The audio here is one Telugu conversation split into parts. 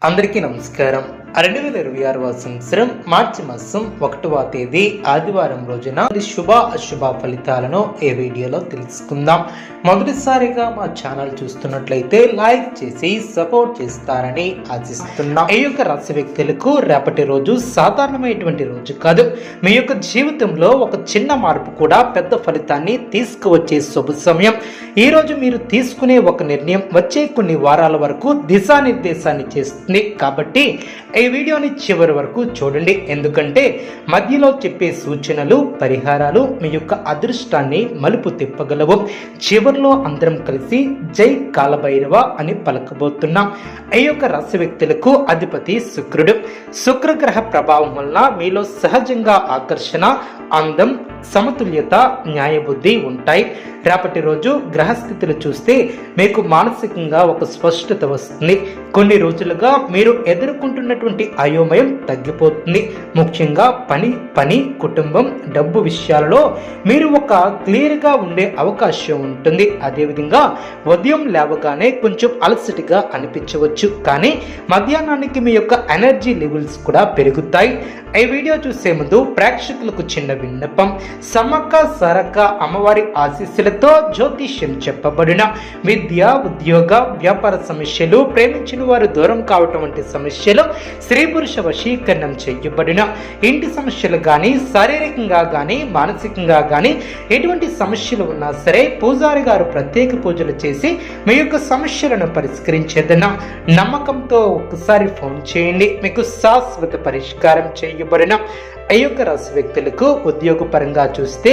అందరికీ నమస్కారం. 2026 సంవత్సరం మార్చి మాసం 1వ తేదీ ఆదివారం రోజున శుభ అశుభ ఫలితాలను ఈ వీడియోలో తెలుసుకుందాం. మొదటిసారిగా మా ఛానల్ చూస్తున్నట్లయితే లైక్ చేసి సపోర్ట్ చేస్తారని ఆశిస్తున్నాం. ఈ యొక్క రాశి వ్యక్తులకు రేపటి రోజు సాధారణమైనటువంటి రోజు కాదు. మీ యొక్క జీవితంలో ఒక చిన్న మార్పు కూడా పెద్ద ఫలితాన్ని తీసుకువచ్చే శుభ సమయం. ఈ రోజు మీరు తీసుకునే ఒక నిర్ణయం వచ్చే కొన్ని వారాల వరకు దిశానిర్దేశాన్ని చేస్తుంది. కాబట్టి ఈ వీడియోని చివరి వరకు చూడండి. ఎందుకంటే మధ్యలో చెప్పే సూచనలు పరిహారాలు మీ యొక్క అదృష్టాన్ని మలుపు తిప్పగలవు. చివరిలో అందరం కలిసి జై కాలభైరవ అని పలకబోతున్నాం. ఈ యొక్క రాశి వ్యక్తులకు అధిపతి శుక్రుడు. శుక్రగ్రహ ప్రభావం వలన మీలో సహజంగా ఆకర్షణ, అందం, సమతుల్యత, న్యాయబుద్ధి ఉంటాయి. రేపటి రోజు గ్రహస్థితులు చూస్తే మీకు మానసికంగా ఒక స్పష్టత వస్తుంది. కొన్ని రోజులుగా మీరు ఎదుర్కొంటున్నటువంటి అయోమయం తగ్గిపోతుంది. ముఖ్యంగా పని కుటుంబం, డబ్బు విషయాలలో మీరు ఒక క్లియర్గా ఉండే అవకాశం ఉంటుంది. అదేవిధంగా ఉదయం లేవగానే కొంచెం అలసటిగా అనిపించవచ్చు, కానీ మధ్యాహ్నానికి మీ యొక్క ఎనర్జీ లెవెల్స్ కూడా పెరుగుతాయి. ఈ వీడియో చూసే ముందు ప్రేక్షకులకు చిన్న విన్నపం. సమ్మక్క సారక్క అమ్మవారి ఆశీస్సులతో జ్యోతిష్యం చెప్పబడిన విద్య, ఉద్యోగ, వ్యాపార సమస్యలు, ప్రేమించిన వారు దూరం కావటం వంటి సమస్యలు, స్త్రీ పురుష వశీకరణం చేయబడిన ఇంటి సమస్యలు కానీ, శారీరకంగా కానీ, మానసికంగా కానీ ఎటువంటి సమస్యలు ఉన్నా సరే పూజారి గారు ప్రత్యేక పూజలు చేసి మీ యొక్క సమస్యలను పరిష్కరించేదన్న నమ్మకంతో ఒక్కసారి ఫోన్ చేయండి. మీకు శాశ్వత పరిష్కారం చేయబడిన ఈ యొక్క రాశి వ్యక్తులకు ఉద్యోగపరంగా చూస్తే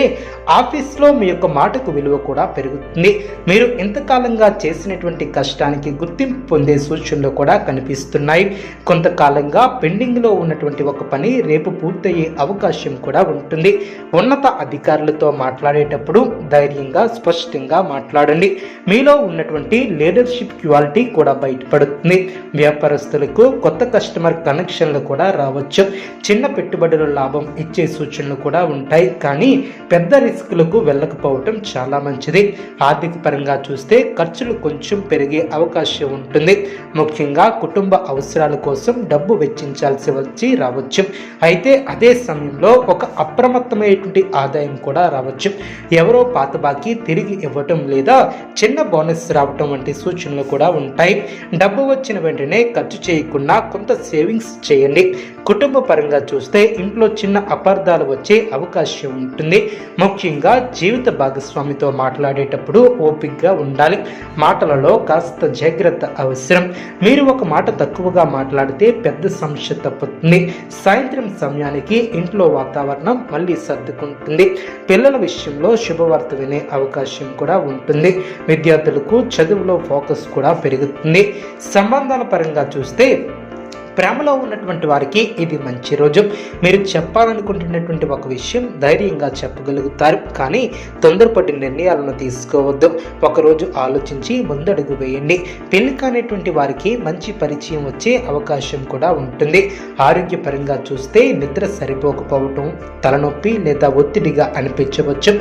ఆఫీస్లో మీ యొక్క మాటకు విలువ కూడా పెరుగుతుంది. మీరు ఇంతకాలంగా చేసినటువంటి కష్టానికి గుర్తింపు పొందే సూచనలు కూడా కనిపిస్తున్నాయి. కొంతకాలంగా పెండింగ్లో ఉన్నటువంటి ఒక పని రేపు పూర్తయ్యే అవకాశం కూడా ఉంటుంది. ఉన్నత అధికారులతో మాట్లాడేటప్పుడు ధైర్యంగా స్పష్టంగా మాట్లాడండి. మీలో ఉన్నటువంటి లీడర్షిప్ క్వాలిటీ కూడా బయటపడుతుంది. వ్యాపారస్తులకు కొత్త కస్టమర్ కనెక్షన్లు కూడా రావచ్చు. చిన్న పెట్టుబడుల లాభం ఇచ్చే సూచనలు కూడా ఉంటాయి, కానీ పెద్ద రిస్కులకు వెళ్ళకపోవటం చాలా మంచిది. ఆర్థిక పరంగా చూస్తే ఖర్చులు కొంచెం పెరిగే అవకాశం ఉంటుంది. ముఖ్యంగా కుటుంబ అవసరాల కోసం డబ్బు వెచ్చించాల్సి వచ్చి రావచ్చు. అయితే అదే సమయంలో ఒక అప్రమత్తమైనటువంటి ఆదాయం కూడా రావచ్చు. ఎవరో పాత బాకీ తిరిగి ఇవ్వటం లేదా చిన్న బోనస్ రావటం వంటి సూచనలు కూడా ఉంటాయి. డబ్బు వచ్చిన వెంటనే ఖర్చు చేయకుండా కొంత సేవింగ్స్ చేయండి. కుటుంబ పరంగా చూస్తే ఇంట్లో చిన్న అపార్థాలు వచ్చే అవకాశం ఉంటుంది. ముఖ్యంగా జీవిత భాగస్వామితో మాట్లాడేటప్పుడు ఓపికగా ఉండాలి. మాటలలో కాస్త జాగ్రత్త అవసరం. మీరు ఒక మాట తక్కువగా మాట్లాడితే పెద్ద సమస్య తప్పుతుంది. సాయంత్రం సమయానికి ఇంట్లో వాతావరణం మళ్ళీ సర్దుకుంటుంది. పిల్లల విషయంలో శుభవార్త వినే అవకాశం కూడా ఉంటుంది. విద్యార్థులకు చదువులో ఫోకస్ కూడా పెరుగుతుంది. సంబంధాల పరంగా చూస్తే ప్రేమలో ఉన్నటువంటి వారికి ఇది మంచి రోజు. మీరు చెప్పాలనుకుంటున్నటువంటి ఒక విషయం ధైర్యంగా చెప్పగలుగుతారు, కానీ తొందరపడి నిర్ణయాలను తీసుకోవద్దు. ఒకరోజు ఆలోచించి ముందడుగు వేయండి. పెళ్లి కానిటువంటి వారికి మంచి పరిచయం వచ్చే అవకాశం కూడా ఉంటుంది. ఆరోగ్యపరంగా చూస్తే నిద్ర సరిపోకపోవటం, తలనొప్పి లేదా ఒత్తిడిగా అనిపించవచ్చు.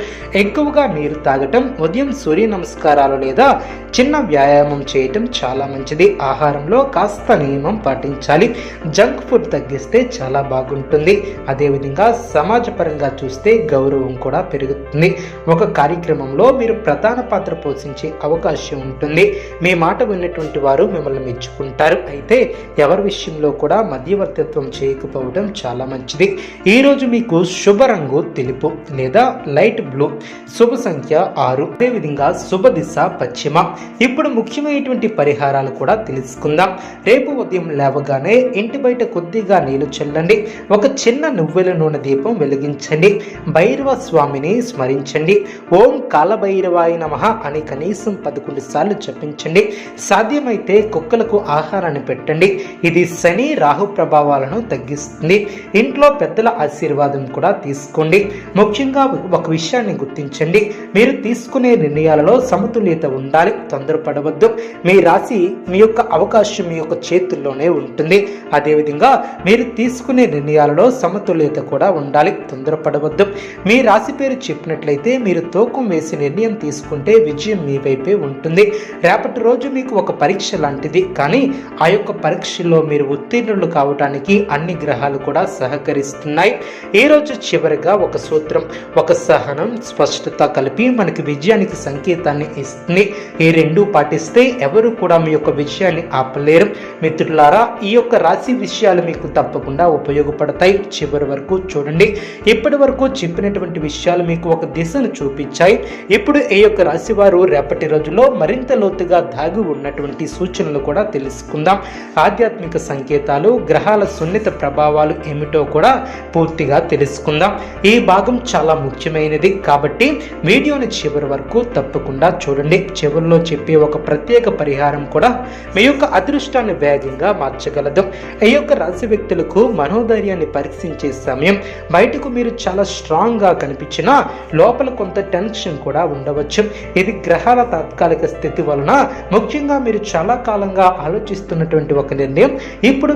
ఎక్కువగా నీరు తాగటం, ఉదయం సూర్య నమస్కారాలు లేదా చిన్న వ్యాయామం చేయటం చాలా మంచిది. ఆహారంలో కాస్త నియమం పాటించాలి. జంక్ ఫుడ్ తగ్గిస్తే చాలా బాగుంటుంది. అదేవిధంగా సమాజపరంగా చూస్తే గౌరవం కూడా పెరుగుతుంది. ఒక కార్యక్రమంలో మీరు ప్రధాన పాత్ర పోషించే అవకాశం ఉంటుంది. మీ మాట విన్నటువంటి వారు మిమ్మల్ని మెచ్చుకుంటారు. అయితే ఎవరి విషయంలో కూడా మధ్యవర్తిత్వం చేయకపోవడం చాలా మంచిది. ఈరోజు మీకు శుభ రంగు తెలుపు లేదా లైట్ బ్లూ, శుభ సంఖ్య 6, అదేవిధంగా శుభ దిశ పశ్చిమ. ఇప్పుడు ముఖ్యమైనటువంటి పరిహారాలు కూడా తెలుసుకుందాం. రేపు ఉదయం లేవగానే ఇంటి బయట కొద్దిగా నీళ్లు చల్లండి. ఒక చిన్న నువ్వుల నూనె దీపం వెలిగించండి. భైరవ స్వామిని స్మరించండి. ఓం కాలభైరవాయ నమః అని కనీసం 11 సార్లు జపించండి. సాధ్యమైతే కుక్కలకు ఆహారాన్ని పెట్టండి. ఇది శని రాహు ప్రభావాలను తగ్గిస్తుంది. ఇంట్లో పెద్దల ఆశీర్వాదం కూడా తీసుకోండి. ముఖ్యంగా ఒక విషయాన్ని గుర్తించండి. మీరు తీసుకునే నిర్ణయాలలో సమతుల్యత ఉండాలి. తొందరపడవద్దు. మీ రాశి మీ యొక్క అవకాశం మీ యొక్క చేతుల్లోనే ఉంటుంది. అదేవిధంగా మీరు తీసుకునే నిర్ణయాలలో సమతుల్యత కూడా ఉండాలి. తొందరపడవద్దు. మీ రాశి పేరు చెప్పినట్లయితే మీరు తూకం వేసి నిర్ణయం తీసుకుంటే విజయం మీ వైపే ఉంటుంది. రేపటి రోజు మీకు ఒక పరీక్ష లాంటిది, కానీ ఆ యొక్క పరీక్షలో మీరు ఉత్తీర్ణులు కావడానికి అన్ని గ్రహాలు కూడా సహకరిస్తున్నాయి. ఈ రోజు చివరిగా ఒక సూత్రం, ఒక సహనం, స్పష్టత కలిపి మనకి విజయానికి సంకేతాన్ని ఇస్తుంది. ఈ రెండు పాటిస్తే ఎవరు కూడా మీ యొక్క విజయాన్ని ఆపలేరు. మిత్రులారా, ఈ యొక్క రాశి విషయాలు మీకు తప్పకుండా ఉపయోగపడతాయి. చివరి వరకు చూడండి. ఇప్పటి వరకు చెప్పినటువంటి విషయాలు మీకు ఒక దిశను చూపించాయి. ఇప్పుడు ఈ యొక్క రాశి వారు రేపటి రోజుల్లో మరింత లోతుగా దాగి ఉన్నటువంటి సూచనలు కూడా తెలుసుకుందాం. ఆధ్యాత్మిక సంకేతాలు, గ్రహాల సున్నిత ప్రభావాలు ఏమిటో కూడా పూర్తిగా తెలుసుకుందాం. ఈ భాగం చాలా ముఖ్యమైనది కాబట్టి వీడియోని చివరి వరకు తప్పకుండా చూడండి. చివరిలో చెప్పే ఒక ప్రత్యేక పరిహారం కూడా మీ యొక్క అదృష్టాన్ని వేగంగా మార్చగలదు. ఈ యొక్క రాశి వ్యక్తులకు మనోధైర్యాన్ని పరీక్షించే సమయం. బయటకు మీరు చాలా స్ట్రాంగ్ గా కనిపించినా లోపల కొంత టెన్షన్ కూడా ఉండవచ్చు. ఇది గ్రహాల తాత్కాలిక స్థితి వలన, ముఖ్యంగా మీరు చాలా కాలంగా ఆలోచిస్తున్నటువంటి ఒక నిర్ణయం ఇప్పుడు